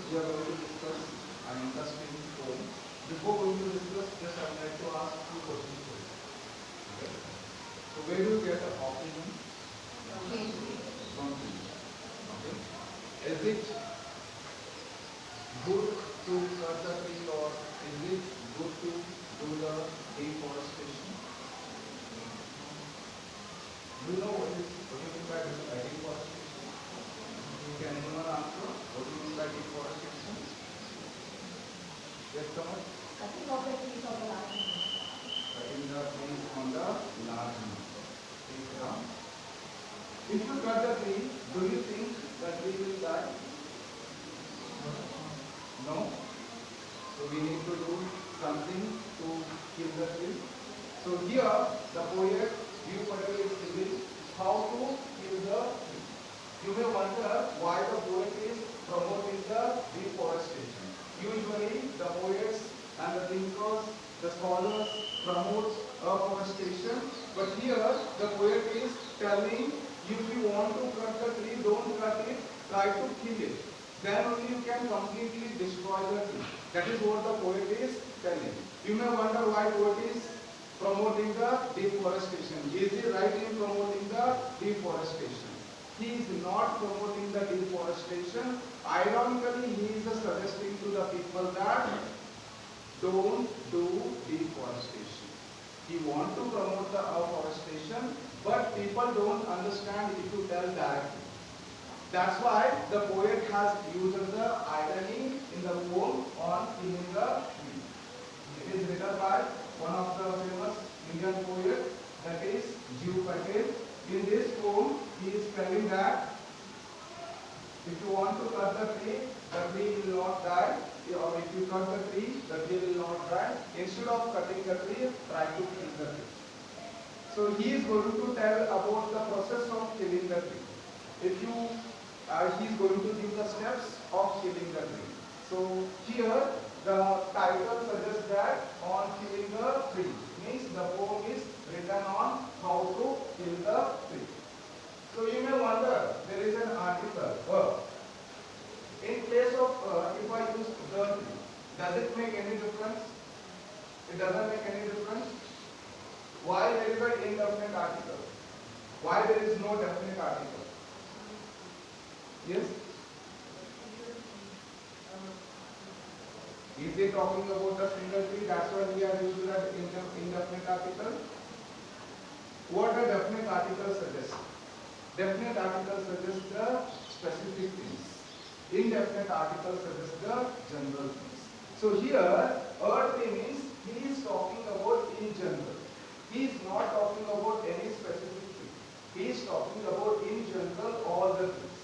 we are going to discuss an interesting poem. Before going to discuss, just I would like to ask two questions for you. Okay. So where do you get the oxygen? From trees. Okay. Is it good to cut the tree or is it good to do the deforestation? Do you know what do you mean by deforestation? Can anyone answer? What do you mean by deforestation? Yes, someone? Cutting off the trees on the large amount. Cutting the trees on the large amount. If you cut the tree, do you think the tree will die? No. So we need to do something to kill the tree. So here the poet is giving how to kill the tree. You may wonder why the poet is promoting the deforestation. Usually the poets and the thinkers, the scholars promote afforestation, but here the poet is telling if you want to cut the tree, don't cut it, try to kill it. Then only you can completely destroy the tree. That is what the poet is telling. You may wonder why poet is promoting the deforestation. Is he right in promoting the deforestation? He is not promoting the deforestation. Ironically, he is suggesting to the people that don't do deforestation. He wants to promote the afforestation, but people don't understand if you tell directly. That's why the poet has used the irony in the poem on killing the tree. It is written by one of the famous Indian poets, that is Jiv Patel. In this poem, he is telling that if you want to cut the tree will not die. Or if you cut the tree will not die. Instead of cutting the tree, try to kill the tree. So he is going to tell about the process of killing the tree. If you, he is going to give the steps of killing the tree. So here the title suggests that on killing the tree, means the poem is written on how to kill the tree. So you may wonder, there is an article. In place of if I use the tree, does it make any difference? It doesn't make any difference. Why there is an indefinite article? Why there is no definite article? Yes? Is they talking about the single tree? That's why we are using that indefinite article. What a definite article suggests? Definite article suggests the specific things. Indefinite article suggests the general things. So here, a tree means he is talking about in general. He is not talking about any specific tree. He is talking about in general all the trees.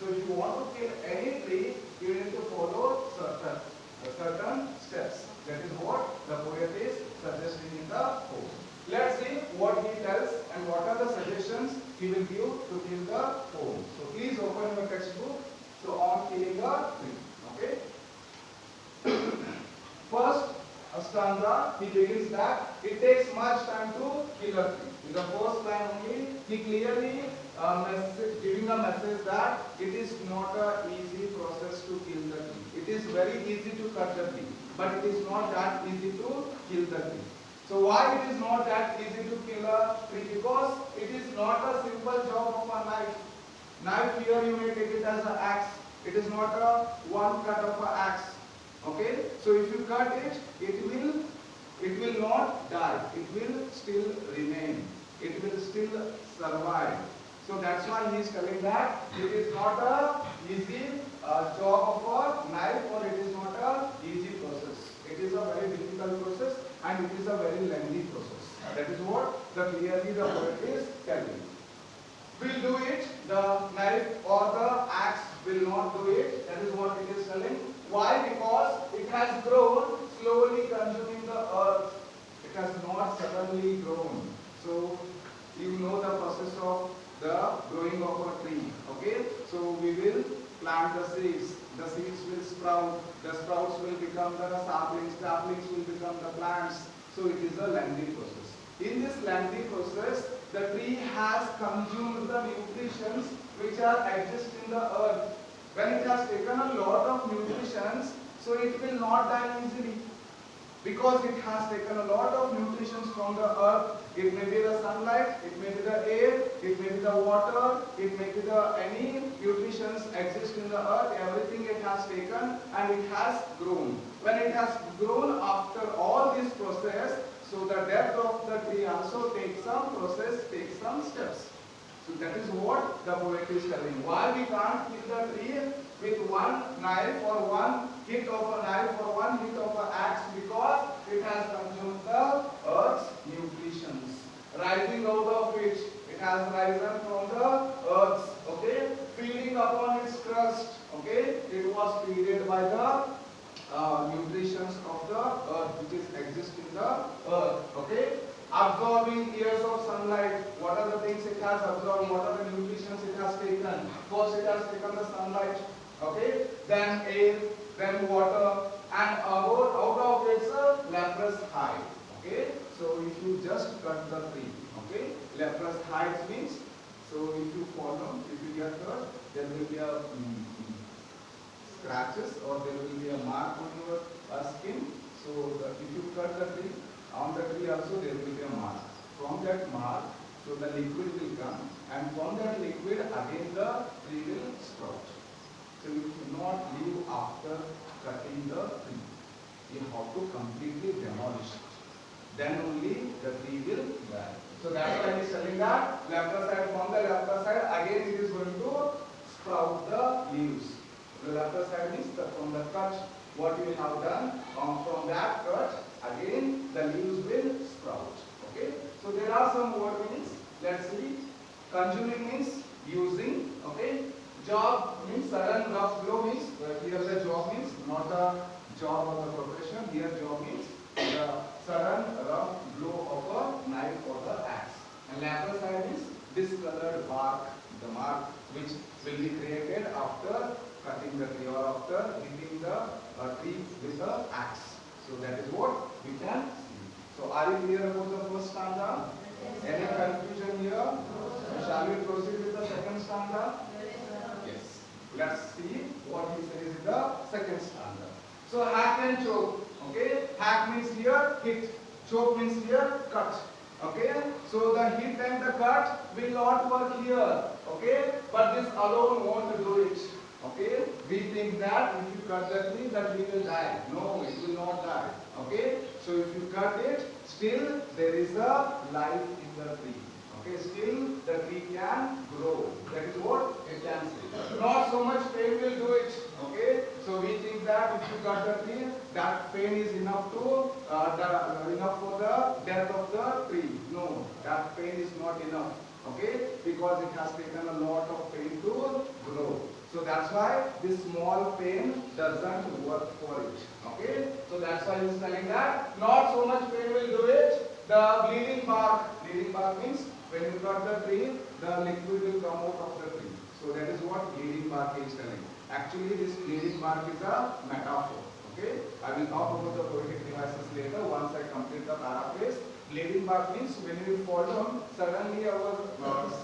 So if you want to kill any tree, you need to follow certain steps. That is what the poet is suggesting in the poem. Let's see what he tells and what are the suggestions he will give to kill the poem. So please open your textbook. So on killing a tree. Okay. First stanza, he begins that it takes much time to kill a tree. In the first line only, he clearly giving a message that it is not an easy process to kill the tree. It is very easy to cut the tree, but it is not that easy to kill the tree. So why it is not that easy to kill a tree? Because it is not a simple job of a knife. Knife here you may take it as an axe. It is not a one cut of an axe. Okay? So if you cut it, it will not die. It will still remain. It will still survive. So that's why he is telling that it is not a easy job of a knife, or it is not a easy process. It is a very difficult process and it is a very lengthy process. That is what clearly the poet is telling. Will do it, the knife or the axe will not do it. That is what it is telling. Why? Because it has grown, slowly consuming the earth. It has not suddenly grown. So you know the process of the growing of a tree. Okay? So we will plant the seeds. The seeds will sprout. The sprouts will become the saplings. Saplings will become the plants. So it is a lengthy process. In this lengthy process, the tree has consumed the nutrients which are exist in the earth. When it has taken a lot of nutrition, so it will not die easily. Because it has taken a lot of nutrition from the earth. It may be the sunlight, it may be the air, it may be the water, it may be the any nutrition exist in the earth. Everything it has taken and it has grown. When it has grown after all this process, so the death of the tree also takes some process, takes some steps. So that is what the poet is telling. Why we can't kill the tree with one knife or one hit of a knife or one hit of an axe? Because it has consumed the earth's nutrition. Rising out of it, it has risen from the earth. Okay, feeding upon its crust. Okay, it was feeded by the nutritions of the earth which is exist in the earth. Okay, absorbing years of sunlight. What are the things it has absorbed? What are the nutritions it has taken? First it has taken the sunlight. Okay, then air, then water, and out of its leprous hide. Okay, so if you just cut the tree, okay, leprous hide means, so if you follow, if you get hurt, there will be a scratches or there will be a mark on your skin. So if you cut the tree, on the tree also there will be a mark. From that mark, so the liquid will come, and from that liquid again the tree will sprout. So you cannot leave after cutting the tree. You have to completely demolish it. Then only the tree will die. So that's why he is telling that left side, from the left side again it is going to sprout the leaves. The left side means from the cut what you have done, from that cut again the leaves will sprout. Okay. So there are some word meanings. Let's see. Consuming means using. Okay. Job means sudden rough blow means, here the job means not the job of the profession. Here job means the sudden rough blow of a knife or the axe. And lateral side means discolored bark, the mark which will be created after cutting the tree or after hitting the tree with the axe. So that is what we can see. So are you clear about the first stanza? Any confusion here? Shall we proceed with the second stanza? Yes. Let's see what he says in the second stanza. So hack and choke. Okay. Hack means here hit. Choke means here cut. Okay. So the hit and the cut will not work here. Okay. But this alone won't do it. Okay. We think that if you cut the tree will die. No, it will not die. Okay. So if you cut it, still there is a life in the tree. Okay, still the tree can grow. That is what it can say. Not so much pain will do it. Okay, so we think that if you cut the tree, that pain is enough to enough for the death of the tree. No, that pain is not enough. Okay, because it has taken a lot of pain to grow. So that's why this small pain doesn't work for it. Okay, so that's why he is telling that not so much pain will do it. The bleeding bark means when you cut the tree, the liquid will come out of the tree. So that is what bleeding bark is telling. Actually, this bleeding bark is a metaphor. Okay, I will talk about the poetic devices later once I complete the paraphrase. Bleeding bark means when you fall down, suddenly our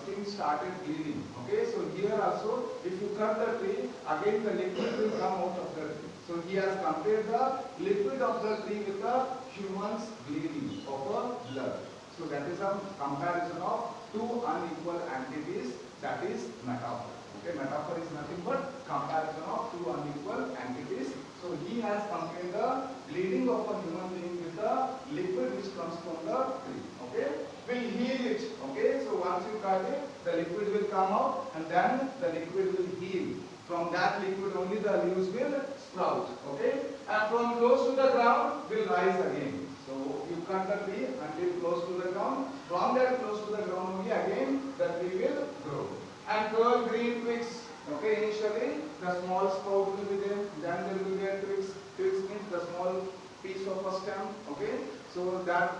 skin started bleeding. Okay, so here also, if you cut the tree, again the liquid will come out of the tree. So he has compared the liquid of the tree with the human's bleeding of a blood. So that is a comparison of two unequal entities. That is metaphor. Okay, metaphor is nothing but comparison of two unequal entities. So he has compared the bleeding of a human being with the liquid which comes from the tree. Okay, will heal it. Okay, so once you cut it, the liquid will come out and then the liquid will heal. From that liquid only the leaves will sprout. Okay, and from close to the ground will rise again. So you cut the tree until close to the ground. From that close to the ground only again the tree will grow. And curl green twigs. Okay, initially the small sprout will be there. Then there will be a twigs. Twigs means the small piece of a stem. Okay, so that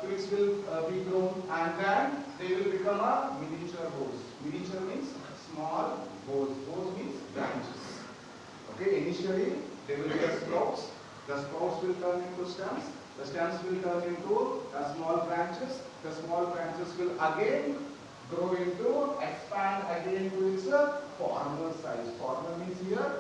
twigs will be grown and then they will become a miniature boughs. Miniature means small boughs. Boughs means branches. Okay, initially they will be the sprouts. The sprouts will turn into stems. The stems will turn into small branches. The small branches will again grow into, expand again to its former size. Former means here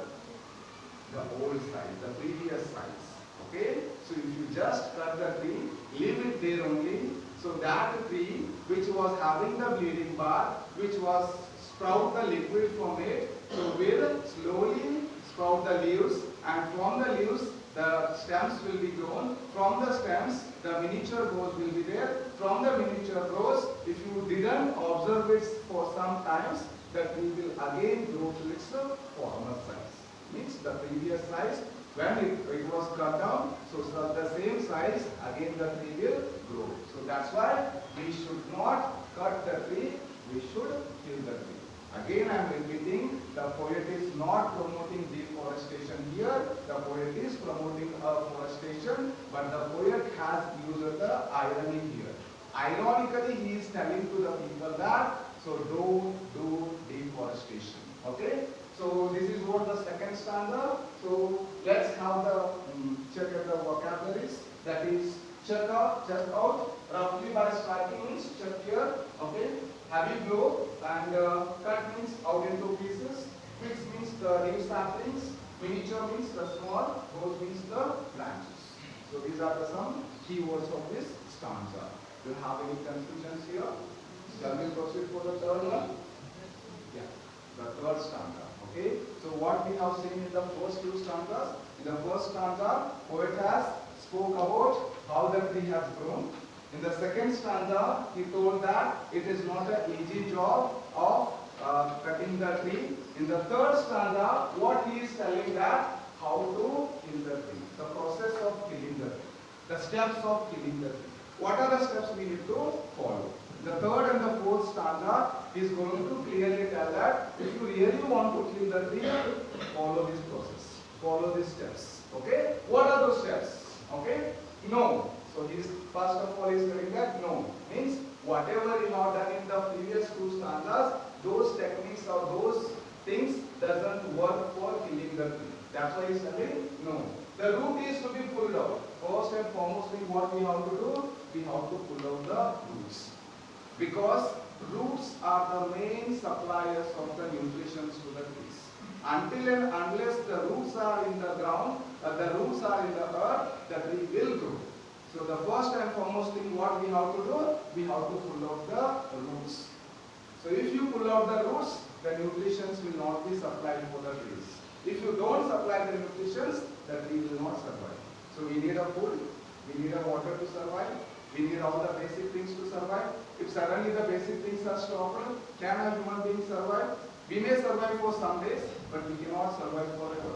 the old size, the previous size. Okay? So if you just cut the tree, leave it there only. So that tree which was having the bleeding part, which was sprout the liquid from it, so will slowly sprout the leaves, and from the leaves the stems will be grown. From the stems the miniature growth will be there. From the miniature growth, if you didn't observe it for some times, the tree will again grow to its former size. Means the previous size when it was cut down, so the same size again the tree will grow. So that's why we should not cut the tree, we should kill the tree. Again I am repeating, the poet is not promoting deforestation here, the poet is promoting afforestation, but the poet has used the irony here. Ironically he is telling to the people that, so don't do deforestation. Okay? So this is what the second stanza. So let's have the check at the vocabularies. That is check out, roughly by striking means check here. Okay. Heavy blow, and cut means out into pieces. Fix means the new saplings. Miniature means the small. Growth means the branches. So these are the some keywords of this stanza. Do you have any confusions here? Shall we proceed for the third one? Yeah, the third stanza. Okay, so what we have seen in the first two stanzas, in the first stanza, poet has spoke about how the tree has grown. In the second stanza, he told that it is not an easy job of cutting the tree. In the third stanza, what he is telling that how to kill the tree, the process of killing the tree, the steps of killing the tree. What are the steps we need to follow? The third and the fourth stanza is going to clearly tell that if you really want to kill the tree, follow this process, follow these steps. Okay? What are those steps? Okay? No. So he is first of all is telling that no. Means whatever you have done in the previous two stanzas, those techniques or those things doesn't work for killing the tree. That's why he is telling no. The root is to be pulled out. First and foremost thing what we have to do, we have to pull out the roots. Because roots are the main suppliers of the nutrition to the trees. Until and unless the roots are in the ground, the roots are in the earth, the tree will grow. So the first and foremost thing what we have to do, we have to pull out the roots. So if you pull out the roots, the nutrition will not be supplied for the trees. If you don't supply the nutrition, the tree will not survive. So we need a food, we need a water to survive, we need all the basic things to survive. If suddenly the basic things are stopped, can a human being survive? We may survive for some days, but we cannot survive forever.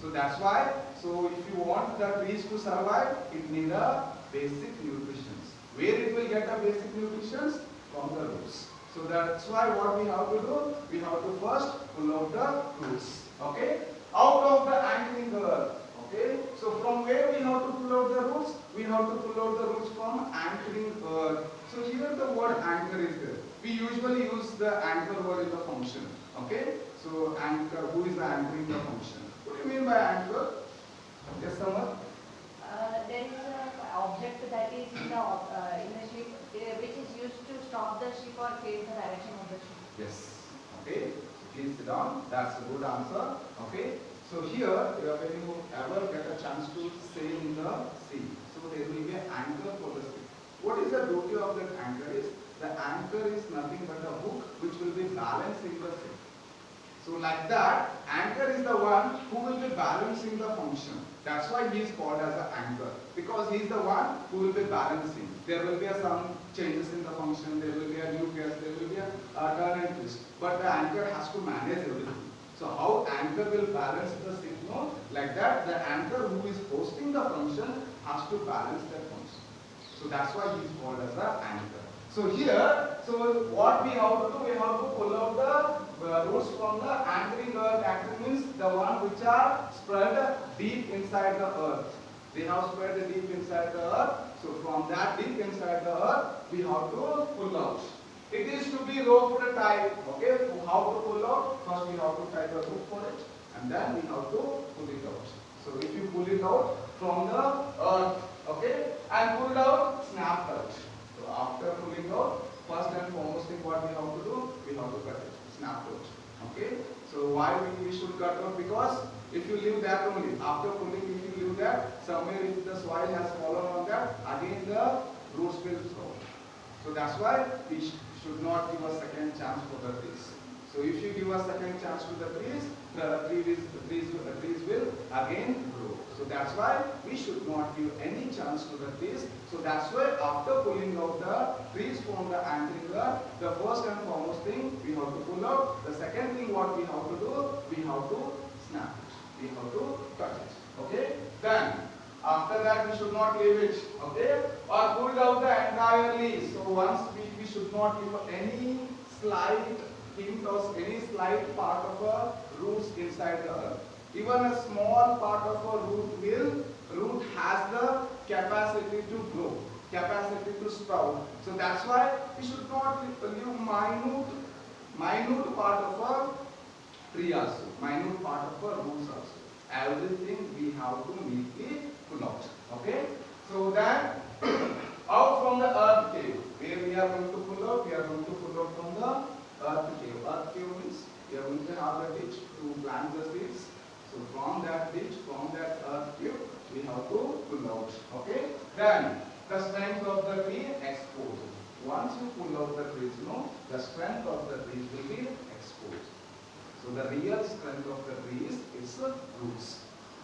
So that's why, so if you want the trees to survive, it needs a basic nutrition. Where it will get a basic nutrition? From the roots. So that's why what we have to do, we have to first pull out the roots. Okay? Out of the anchoring earth. Okay? So from where we have to pull out the roots? We have to pull out the roots from anchoring earth. So here the word anchor is there. We usually use the anchor word in the function. Okay? So anchor, who is the anchoring the function? What do you mean by anchor? Yes, Samar? There is an object that is in the ship which is used to stop the ship or change the direction of the ship. Yes. Okay. Please sit down. That's a good answer. Okay. So here, when you ever get a chance to sail in the sea, so there will be an anchor for the ship. What is the duty of that anchor is? The anchor is nothing but a hook which will be balancing the ship. So like that, anchor is the one who will be balancing the function. That's why he is called as an anchor. Because he is the one who will be balancing. There will be some changes in the function, there will be a new gas, there will be a turn and twist. But the anchor has to manage everything. So how anchor will balance the signal? Like that, the anchor who is hosting the function has to balance that function. So that's why he is called as the anchor. So here, so what we have to do, we have to pull out the roots from the anchoring earth. Anchoring means the one which are spread deep inside the earth. They have spread deep inside the earth. So from that deep inside the earth, we have to pull out. It is to be roped tight. Okay, how to pull out? First we have to tie the rope for it, and then we have to pull it out. So if you pull it out from the earth, okay, and pulled out, snapped out. So after pulling out, first and foremost thing what we have to do, we have to cut it, snap out. Okay. why we should cut off? Because if you leave that only, after pulling, if you leave that, somewhere if the soil has fallen on that, again the roots will grow. So that's why we should not give a second chance for the trees. So if you give a second chance to the trees will again grow. So that's why we should not give any chance to the trees. So that's why after pulling out the trees from the anterior, the first and foremost thing we have to pull out. The second thing what we have to do, we have to snap it. We have to cut it. Okay? Then after that we should not leave it. Okay? Or pull out the entire leaf. So once we should not leave any slight hint or any slight part of a roots inside the earth. Even a small part of a root has the capacity to grow, capacity to sprout. So that's why we should not leave minute part of a tree also, minute part of a roots also. Everything we have to neatly pull out. Okay? So that out from the earth cave, where we are going to pull out, we are going to pull out from the earth cave. Earth cave means we are going to have a ditch to plant the seeds. So from that ditch, from that earth cave, we have to pull out. Okay? Then the strength of the tree exposed. Once you pull out the trees, the strength of the trees will be exposed. So the real strength of the trees is the roots.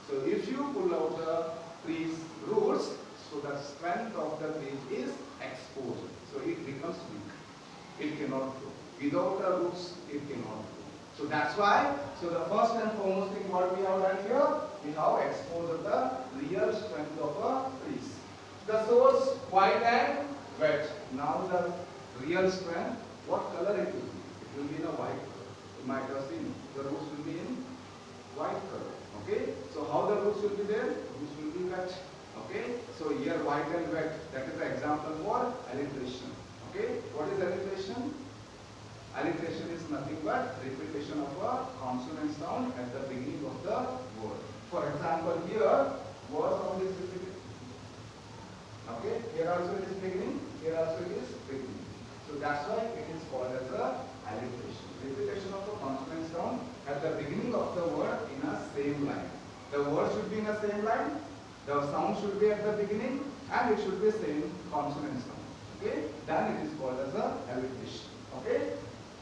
So if you pull out the trees roots, so the strength of the tree is exposed. So it becomes weak. It cannot grow. Without the roots, it cannot grow. So that's why, so the first and foremost thing what we have done here, we have exposed the real strength of a trees. The source white and wet. Now the real strength, what color it will be? It will be in a white color. You might have seen the roots will be in white color. Okay? So how the roots will be there? The roots will be wet. Okay? So here white and wet, that is the example for alliteration. Okay? What is alliteration? Alliteration is nothing but repetition of a consonant sound at the beginning of the word. For example, here word sound is repeated. Okay, here also it is beginning, here also it is beginning. So that's why it is called as a alliteration. Repetition of a consonant sound at the beginning of the word in a same line. The word should be in a same line, the sound should be at the beginning, and it should be same consonant sound. Okay, then it is called as a alliteration. Okay.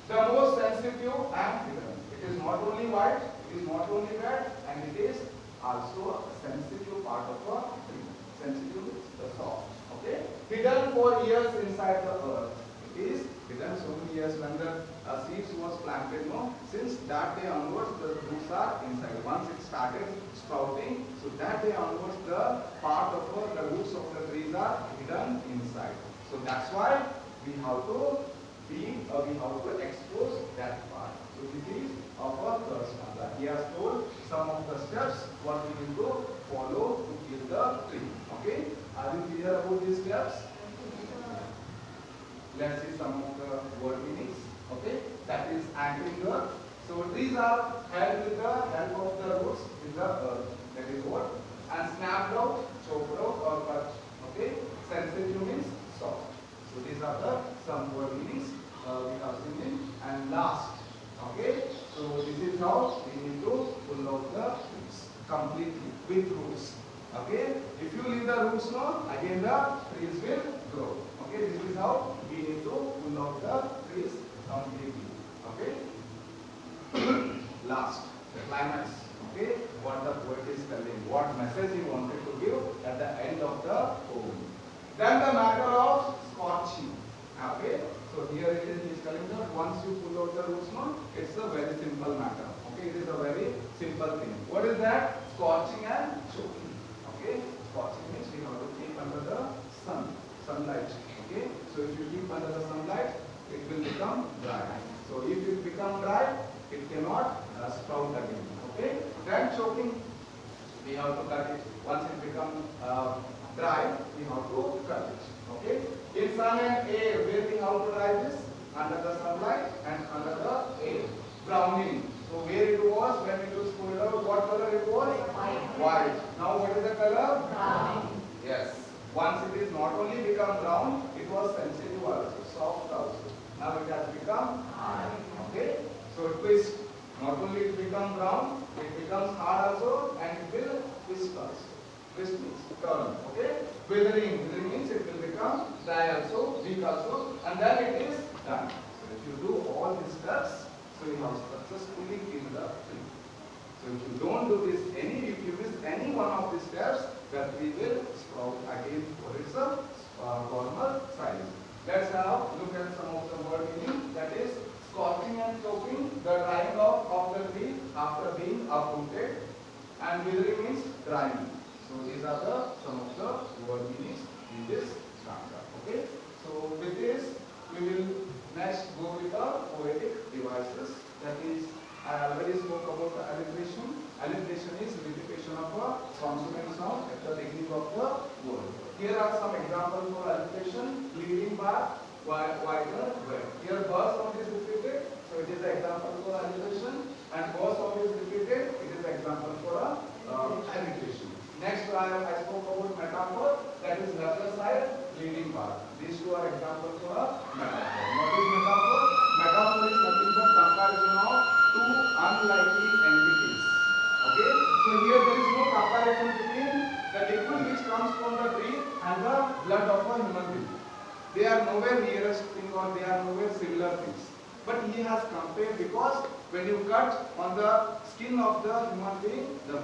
The most sensitive and hidden. It is not only white, it is not only red, and it is also a sensitive part of a tree. Sensitive is the soft. Okay? Hidden for years inside the earth. It is hidden so many years when the seeds was planted. Since that day onwards, the roots are inside. Once it started sprouting, so that day onwards, the part of the roots of the trees are hidden inside. So that's why we have to we have to expose that part. So this is our first stanza. He has told some of the steps what we need to follow to kill the tree. Okay? Are you clear about these steps? Let's see some of the word meanings. Okay? That is anchoring the earth. So trees are held with the help of the roots in the earth. That is what? And snapped out, choked out or cut. Okay? Sensitive means soft. So these are the some word meanings we have seen in. And last, okay, so this is how we need to pull out the trees completely with roots. Okay, if you leave the roots now, again the trees will grow. Okay, this is how we need to pull out the trees completely. Okay, last, the climax. Okay, what the poet is telling, what message he wanted to give at the end of the poem. Then the matter of scorching. Okay, so here it is, he is telling that once you pull out the roots now, it's a very simple matter. Okay, it is a very simple thing. What is that? Scorching and choking. Okay, scorching means we have to keep under the sunlight. Okay, so if you keep under the sunlight, it will become dry. So if it become dry, it cannot sprout again. Okay, then choking, we have to cut it. Once it become dry, we have to cut it. Okay, in sun and air, where we have to dry this? Under the sunlight and under the air. Browning. So where it was when it was pulled out, what color it was? White. Now what is the color? Brown. Yes. Once it is not only become brown, it was sensitive also, soft also. Now it has become hard. Okay. So twist. Not fully it becomes brown, it becomes hard also, and it will twist also. Twist means turn, okay? Withering means it will become dry also, weak also, and then it is done. So if you do all these steps, so you have successfully killed the tree. So if you don't do this, if you miss any one of these steps, the tree will sprout again for its normal size. Let's now look at some of the word meaning. That is scorching and choking, the drying off of the tree after being uprooted, and withering means drying. So these are some of the word meanings in this stanza. Okay. So with this, we will next go with the poetic devices. That is, I already spoke about the alliteration. Alliteration is repetition of a consonant sound at the beginning of the word. Here are some examples for alliteration: leading back, wider, where. Here bus sound is repeated, so it is an example for alliteration. And bus sound is repeated, it is an example for alliteration. Next, I spoke about metaphor, that is left side, leading back. These two are examples for a metaphor. What is metaphor? Metaphor is nothing but comparison of two unlikely entities. Okay? So here there is no comparison between the liquid which comes from the tree and the blood of a human being. They are nowhere nearest thing, or they are nowhere similar things. But he has compared, because when you cut on the skin of the human being, the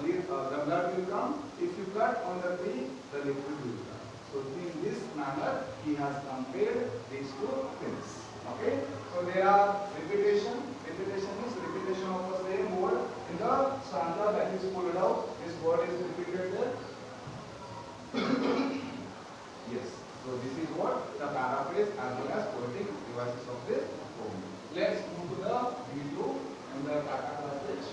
blood will come. If you cut on the tree, the liquid will come. So in this manner, he has compared these two things. Okay? So there are repetition. Repetition is repetition of the same word in the stanza that is pulled out. This word is repeated there. Yes. So this is what the paraphrase as well as poetic devices of this poem. Let's move to the video and the Tata ClassEdge.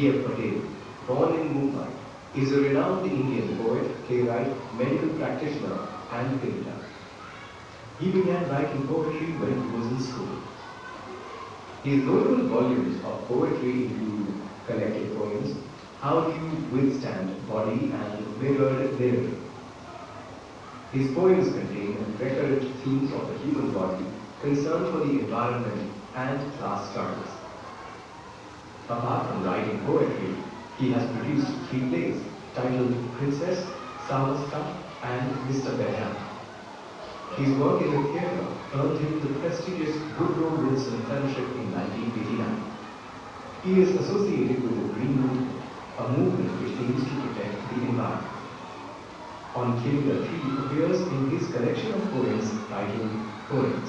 Patel, born in Mumbai, is a renowned Indian poet, playwright, medical practitioner, and painter. He began writing poetry when he was in school. His notable volumes of poetry include collected poems, How Do You Withstand Body and Mirrored Lyric. His poems contain recurrent themes of the human body, concern for the environment, and class struggles. Apart from writing poetry, he has produced 3 plays titled Princess, Saudatti, and Mr.Iranna. His work in the theatre earned him the prestigious Woodrow Wilson Fellowship in 1989. He is associated with the Green Movement, a movement which aims to protect the environment. On Killing a Tree appears in his collection of poems titled Poems.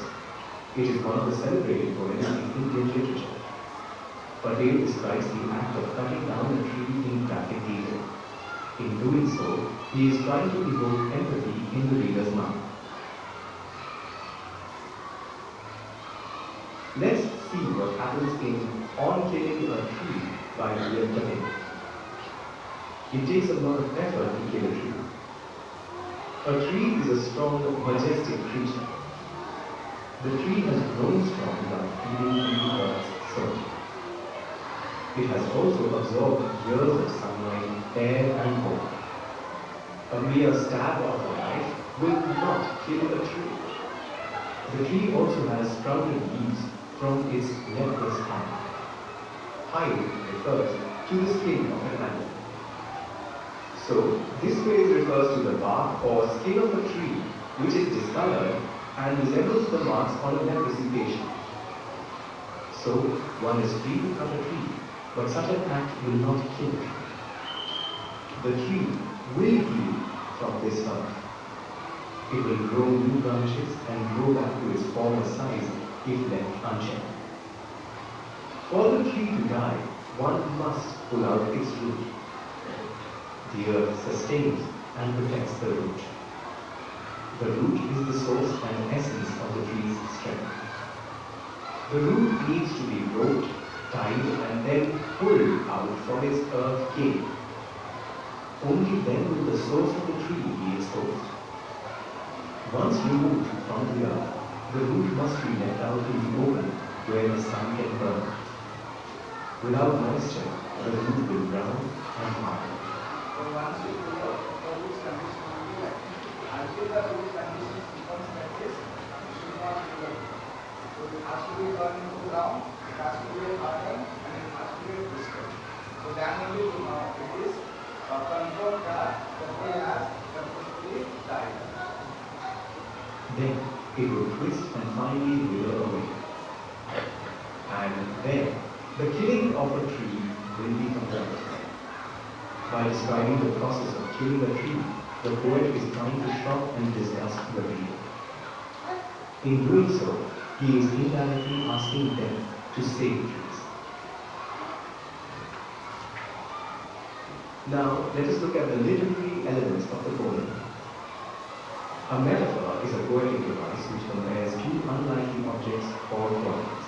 It is one of the celebrated poems in Indian literature. Patel describes the act of cutting down a tree in graphic detail. In doing so, he is trying to evoke empathy in the reader's mind. Let's see what happens in On Killing a Tree by Patel. It takes a lot of effort to kill a tree. A tree is a strong, majestic creature. The tree has grown strong by feeding in the earth's soil. It has also absorbed years of sunlight, air, and water. A mere stab of a knife will not kill a tree. The tree also has sprouted leaves from its leprous hand. Hide refers to the skin of an animal. So, this phrase refers to the bark or skin of a tree which is discolored and resembles the marks on a leprosy patient. So, one is free to cut a tree, but such an act will not kill it. The tree will heal from this earth. It will grow new branches and grow back to its former size if left unchecked. For the tree to die, one must pull out its root. The earth sustains and protects the root. The root is the source and essence of the tree's strength. The root needs to be roped, tied, and then pulled out from its earth cave. Only then will the source of the tree be exposed. Once removed from the earth, the root must be left out in the open where the sun can burn it. Without moisture, the root will brown and harden. So once you pull out, the root condition will be like this. Until the root condition becomes like this, you should not pull it. So it has to be turned into ground, it has to be hardened, and it has to be twisted. So then only you know it is confirmed that the tree has successfully died. Then it will twist and finally wither away. And then the killing of a tree will be complete. By describing the process of killing a tree, the poet is trying to shock and disgust the reader. In doing so, he is indirectly asking them to save trees. Now, let us look at the literary elements of the poem. A metaphor is a poetic device which compares two unlikely objects or qualities.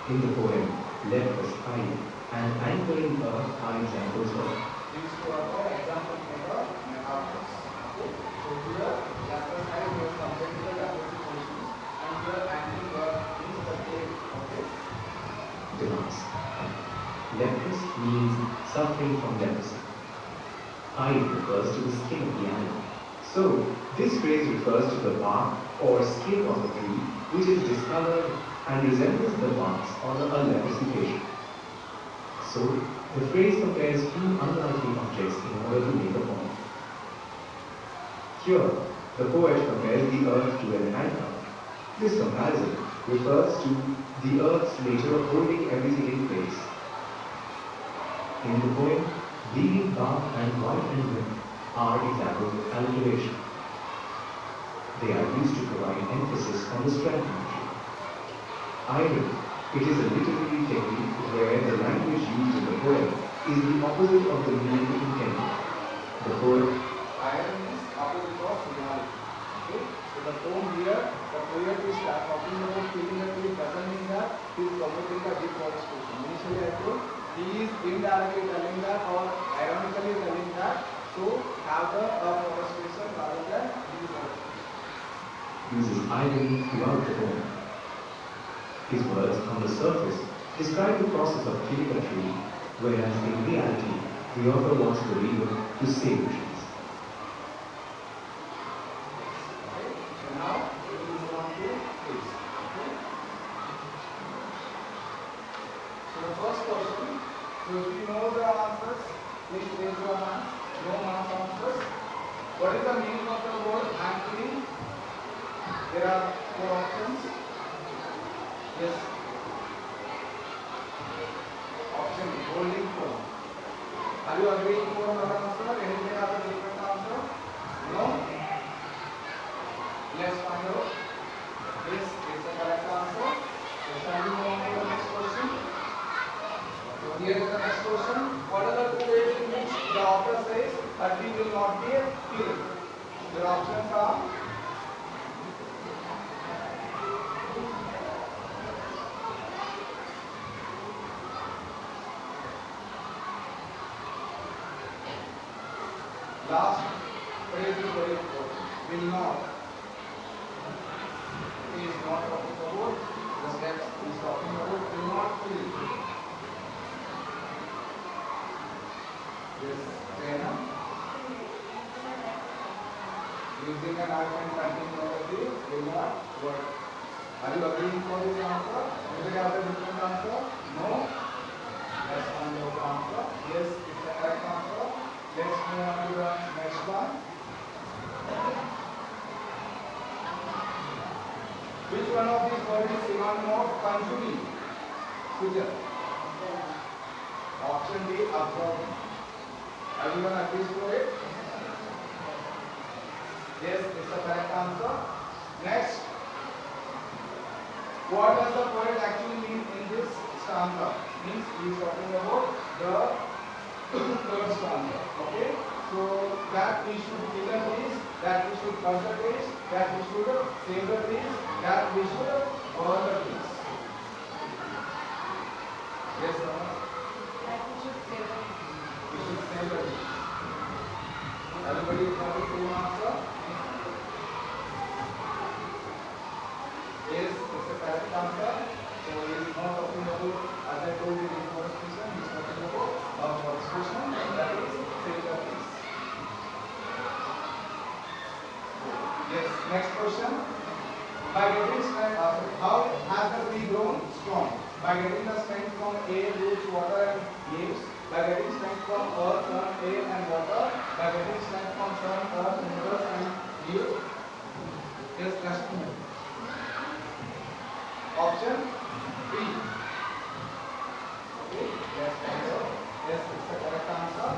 In the poem, leprous, eye, and anchoring earth are examples of These two are the examples for the metaphors. Okay. So here, leprous eye was compared to the leprous positions, and here anchoring earth is the cave. Okay. device. Leprous means suffering from leprosy. Eye refers to the skin of the animal. So, this phrase refers to the bark or skin of the tree which is discolored and resembles the marks on a leprosy patient. So, the phrase compares two unlikely objects in order to make a point. Here, the poet compares the earth to an anchor. This comparison refers to the earth's nature of holding everything in place. In the poem, bleeding bark and white and red are examples of alliteration. They are used to provide emphasis on the strength of the tree. Irony, it is a literary technique where the language used in the poem is the opposite of the meaning intended. The poet Irony is opposite of reality. Okay? So the poem here, the poet is talking about killing a tree doesn't mean that he is promoting the deforestation. Initially I told he is indirectly telling that or ironically telling that so have the afforestation rather than deforestation. uses irony throughout the poem. His words on the surface describe the process of killing a tree, whereas in reality, the author wants the reader to save the trees. Okay? So now we will move on to this. Okay? So the first question, so if you know the answers, please raise your hand. No mass answers. What is the meaning of the word anchoring? There are 4 options. Yes. Option A, holding form. Are you agreeing for another answer? Anything other different answer? No? Let's find out. This is the correct answer. So shall we move on to the next question? So here is the next question. What are the 2 ways in which the author says a tree will not be killed? Your options are last phrase is very important. Will not. He is not talking about the steps. He is talking about will not kill. Yes, Jotennavar-On. Using an argument continuity will not work. Are you agreeing for this answer? Anybody have a different answer? No? Let's find out the answer. Yes, it's the correct answer. Let's move on to the next one. Which one of these words is synonym of consuming? Squidger. Option D, absorbing. Everyone agrees to it? Yes, it's the correct answer. Next, what does the poet actually mean in this stanza? Means he is talking about the third stanza. Okay? So that we should kill the trees, that we should cut the trees, that we should save the trees, that we should burn the trees. Yes, sir. That we should save it. We should save the trees. Everybody is having the same answer? Yes, it's a correct answer. So he is not talking about, as I told you in the first question, he is talking about first question, that is save the trees. Yes, next question. By getting strength, how has the tree grown strong? By getting the strength from air, roots, water and leaves. By getting strength from earth, sun, air and water. By getting strength from sun, earth, minerals and leaves. Yes, next one. Option B. Okay, yes, answer. Yes, it's the correct answer.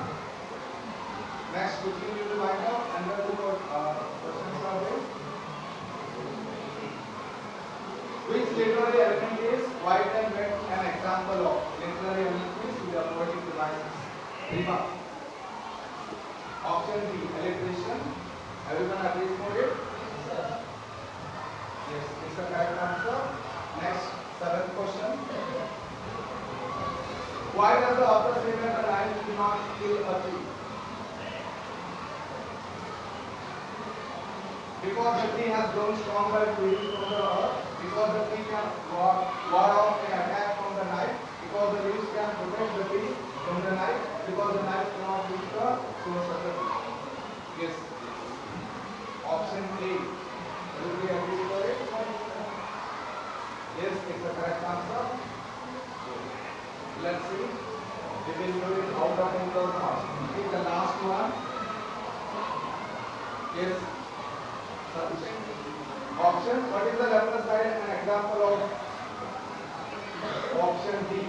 Next, quickly we will find out another two questions are there. Which literary element is white and red an example of? Literary element means we are poetic devices. Rima. Option B, electrician. Everyone agrees for it? Yes, it's the correct answer. Next, seventh question. Why does the author say that the knife do not kill a tree? Because the tree has grown strong by breathing from the earth. Because the tree can ward off an attack from the knife. Because the leaves can protect the tree from the knife. Because the knife cannot reach the source of the tree. Yes. Option A. Everybody agree for it? Yes, it's the correct answer. Let's see. We will do it out of 10,000 marks. Okay, the last one. Yes. Option. What is the left side? An example of option D.